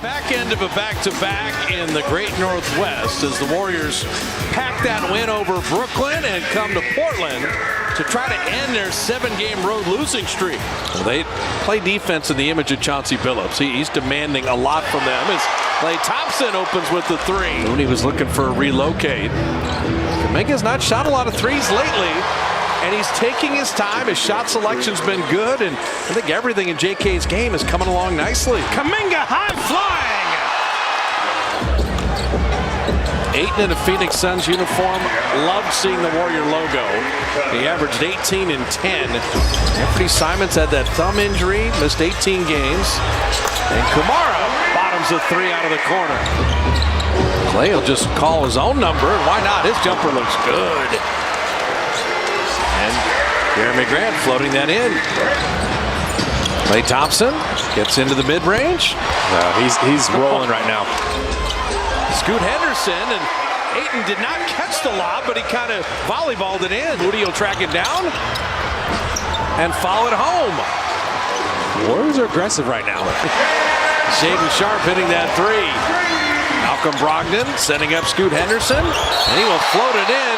Back end of a back-to-back in the Great Northwest as the Warriors pack that win over Brooklyn and come to Portland to try to end their 7-game road losing streak. Well, they play defense in the image of Chauncey Billups. He's demanding a lot from them as Klay Thompson opens with the three. When he was looking for a relocate. Kuminga's not shot a lot of threes lately, and he's taking his time. His shot selection's been good, and I think everything in JK's game is coming along nicely. Kuminga high flying! Ayton in a Phoenix Suns uniform. Loved seeing the Warrior logo. He averaged 18 and 10. Anthony Simons had that thumb injury, missed 18 games. And Kamara bottoms a three out of the corner. Klay will just call his own number, and why not? His jumper looks good. And Jerami Grant floating that in. Klay Thompson gets into the mid-range. He's rolling right now. Scoot Henderson, and Ayton did not catch the lob, but he kind of volleyballed it in. Moody will track it down and foul it home. Warriors are aggressive right now. Shaedon Sharpe hitting that three. Malcolm Brogdon setting up Scoot Henderson, and he will float it in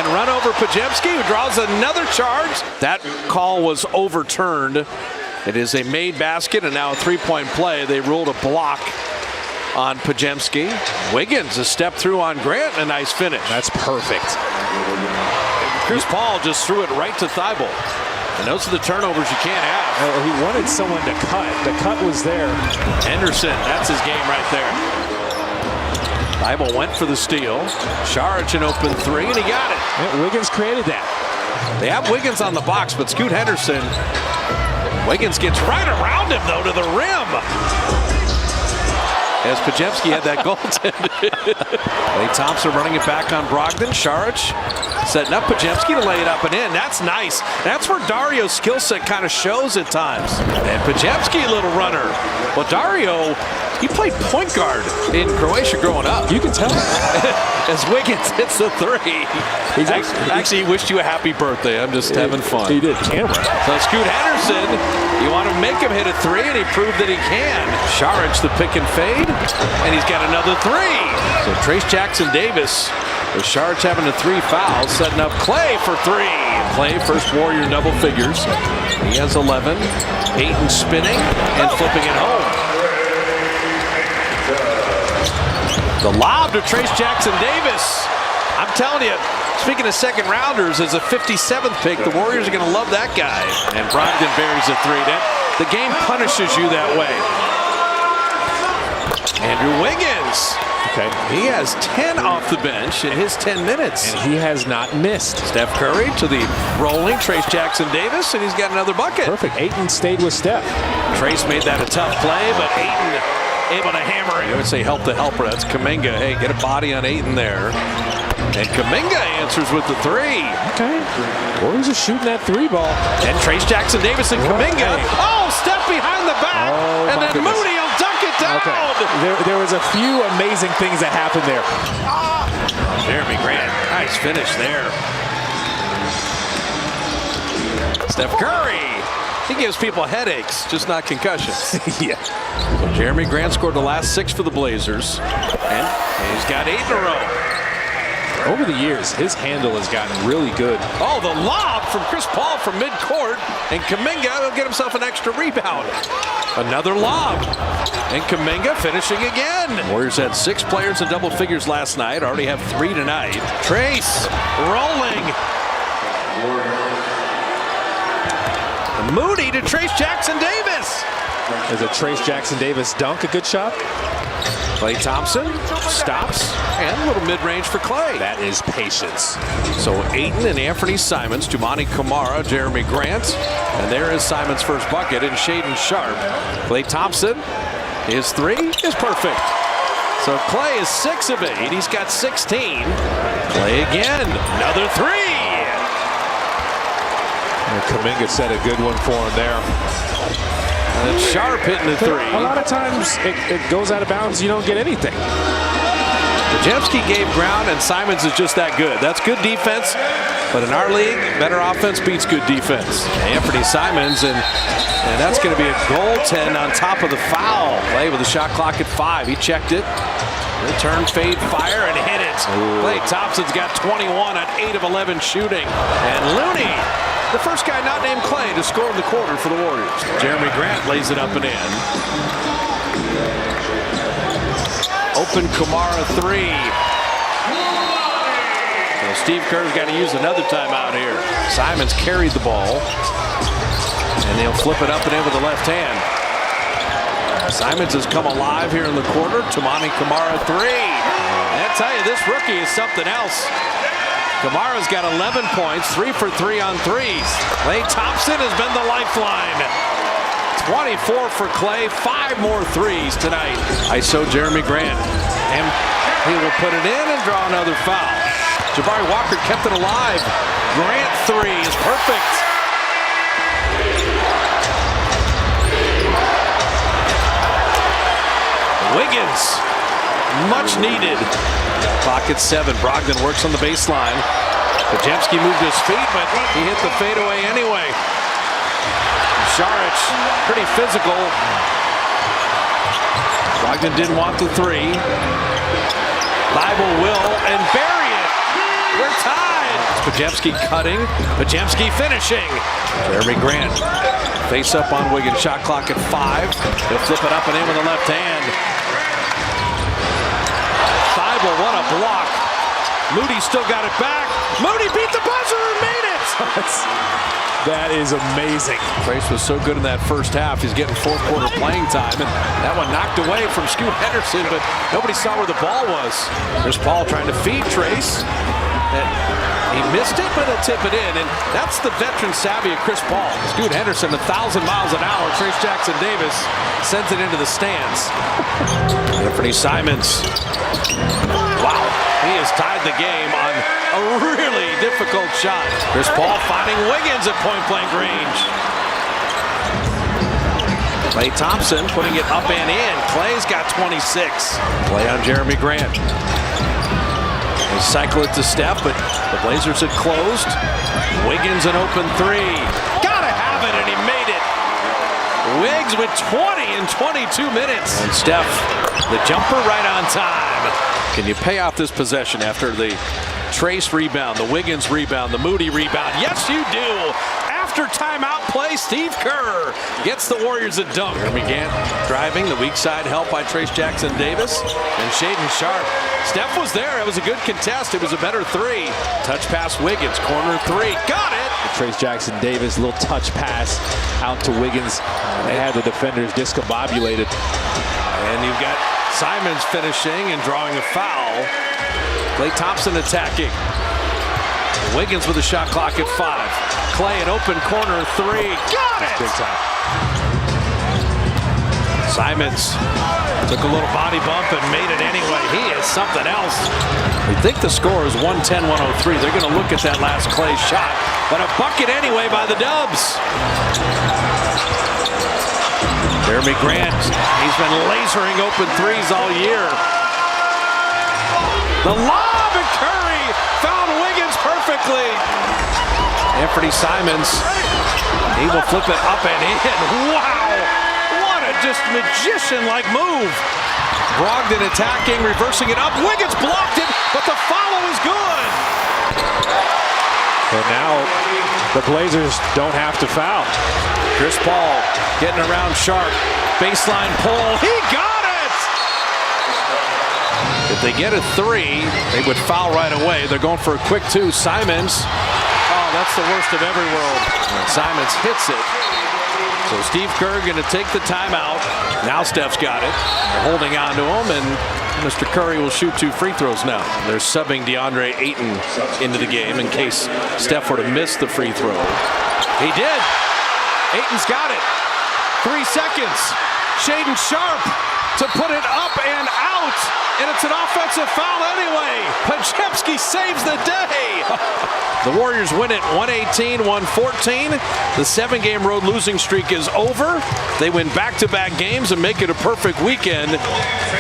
and run over Podziemski, who draws another charge. That call was overturned. It is a made basket and now a three-point play. They ruled a block on Podziemski. Wiggins a step through on Grant, and a nice finish. That's perfect. Chris Paul just threw it right to Thibault. And those are the turnovers you can't have. He wanted someone to cut. The cut was there. Henderson, that's his game right there. Thibault went for the steal. Saric an open three, and he got it. Yeah, Wiggins created that. They have Wiggins on the box, but Scoot Henderson. Wiggins gets right around him, though, to the rim. As Podziemski had that goaltended. Klay Thompson running it back on Brogdon. Saric setting up Podziemski to lay it up and in. That's nice. That's where Dario's skill set kind of shows at times. And Podziemski, a little runner. Well, Dario, he played point guard in Croatia growing up. You can tell. As Wiggins hits the three. Actually, he wished you a happy birthday. I'm just having fun. He did. Camera. So Scoot Henderson, you want to make him hit a three, and he proved that he can. Saric the pick and fade, and he's got another three. So Trace Jackson-Davis, with Saric having a three foul, setting up Klay for three. Klay, first Warrior double figures. He has 11. Ayton spinning and flipping it home. The lob to Trace Jackson-Davis. I'm telling you, speaking of second rounders, as a 57th pick, the Warriors are going to love that guy. And Brogdon buries a three. The game punishes you that way. Andrew Wiggins. Okay. He has 10 off the bench in his 10 minutes. And he has not missed. Steph Curry to the rolling Trace Jackson-Davis, and he's got another bucket. Perfect. Ayton stayed with Steph. Trace made that a tough play, but Ayton able to hammer it. I would say help the helper. That's Kuminga. Hey, get a body on Ayton there. And Kuminga answers with the three. Okay. Warriors are shooting that three ball. And Trace Jackson-Davis and Kuminga. Oh, step behind the back. Oh, and then goodness. Moody will dunk it down. Okay. There was a few amazing things that happened there. Jerami Grant. Nice finish there. Steph Curry. He gives people headaches, just not concussions. Yeah. So Jerami Grant scored the last 6 for the Blazers. And he's got 8 in a row. Over the years, his handle has gotten really good. Oh, the lob from Chris Paul from midcourt. And Kuminga will get himself an extra rebound. Another lob. And Kuminga finishing again. Warriors had 6 players in double figures last night. Already have 3 tonight. Trace rolling. Moody to Trace Jackson-Davis. Is a Trace Jackson-Davis dunk a good shot? Klay Thompson stops, and a little mid-range for Klay. That is patience. So Ayton and Anthony Simons, Toumani Camara, Jerami Grant, and there is Simons' first bucket, and Shaedon Sharpe. Klay Thompson, his three is perfect. So Klay is 6 of 8. He's got 16. Klay again, another three. And Kuminga set a good one for him there. And Sharpe hitting the three. A lot of times it goes out of bounds, you don't get anything. Podziemski gave ground, and Simons is just that good. That's good defense. But in our league, better offense beats good defense. Anthony Simons, and that's going to be a goaltend on top of the foul. Klay with the shot clock at 5. He checked it. Return, fade, fire, and hit it. Klay Thompson's got 21 on 8 of 11 shooting. And Looney, the first guy not named Klay to score in the quarter for the Warriors. Jerami Grant lays it up and in. Open Kamara 3. So Steve Kerr's got to use another timeout here. Simons carried the ball, and they'll flip it up and in with the left hand. Simons has come alive here in the quarter. Toumani Kamara 3. And I tell you, this rookie is something else. Kamara's got 11 points, 3 for 3 on threes. Klay Thompson has been the lifeline. 24 for Klay, 5 more threes tonight. ISO Jerami Grant, and he will put it in and draw another foul. Jabari Walker kept it alive. Grant 3 is perfect. Wiggins, much needed. Clock at 7. Brogdon works on the baseline. Podziemski moved his feet, but he hit the fadeaway anyway. Saric, pretty physical. Brogdon didn't want the 3. Thibault will, and bury it. We're tied. Podziemski cutting. Podziemski finishing. Jerami Grant face up on Wiggins. Shot clock at 5. He'll flip it up and in with the left hand. Thibault, what a block. Moody still got it back. Moody beat the buzzer and made it. That is amazing. Trace was so good in that first half. He's getting fourth quarter playing time, and that one knocked away from Scoot Henderson, but nobody saw where the ball was. There's Paul trying to feed Trace. He missed it, but he'll tip it in, and that's the veteran savvy of Chris Paul. Scoot Henderson, 1,000 miles an hour. Trace Jackson Davis sends it into the stands. Anthony Simons. Wow, he has tied the game on a really difficult shot. Chris Paul finding Wiggins at point-blank range. Klay Thompson putting it up and in. Klay's got 26. Play on Jerami Grant. They cycle it to Steph, but the Blazers had closed. Wiggins an open 3. Gotta have it, and he made it. Wiggs with 20 in 22 minutes. And Steph, the jumper right on time. Can you pay off this possession after the Trace rebound, the Wiggins rebound, the Moody rebound? Yes, you do. After timeout play, Steve Kerr gets the Warriors a dunk. Jerami Grant driving, the weak side help by Trace Jackson Davis and Shaedon Sharpe. Steph was there. It was a good contest. It was a better 3. Touch pass Wiggins, corner 3. Got it. Trace Jackson Davis, little touch pass out to Wiggins. They had the defenders discombobulated. And you've got Simons finishing and drawing a foul. Klay Thompson attacking. Wiggins with a shot clock at 5. Klay an open corner 3. Got it! Big time. Simons took a little body bump and made it anyway. He is something else. We think the score is 110-103. They're going to look at that last Klay shot. But a bucket anyway by the Dubs. Jerami Grant, he's been lasering open 3s all year. The lob, and Curry found Wiggins perfectly. Anthony Simons, he will flip it up and in. Wow, what a just magician-like move. Brogdon attacking, reversing it up. Wiggins blocked it, but the follow is good. And now the Blazers don't have to foul. Chris Paul getting around Sharpe. Baseline pull, he got it! If they get a 3, they would foul right away. They're going for a quick 2. Simons, oh, that's the worst of every world. And Simons hits it. So Steve Kerr going to take the timeout. Now Steph's got it. They're holding on to him, and Mr. Curry will shoot 2 free throws now. They're subbing DeAndre Ayton into the game in case Steph were to miss the free throw. He did. Ayton's got it. 3 seconds. Shaedon Sharpe to put it up and out. And it's an offensive foul anyway. Podziemski saves the day. The Warriors win it 118-114. The 7-game road losing streak is over. They win back-to-back games and make it a perfect weekend.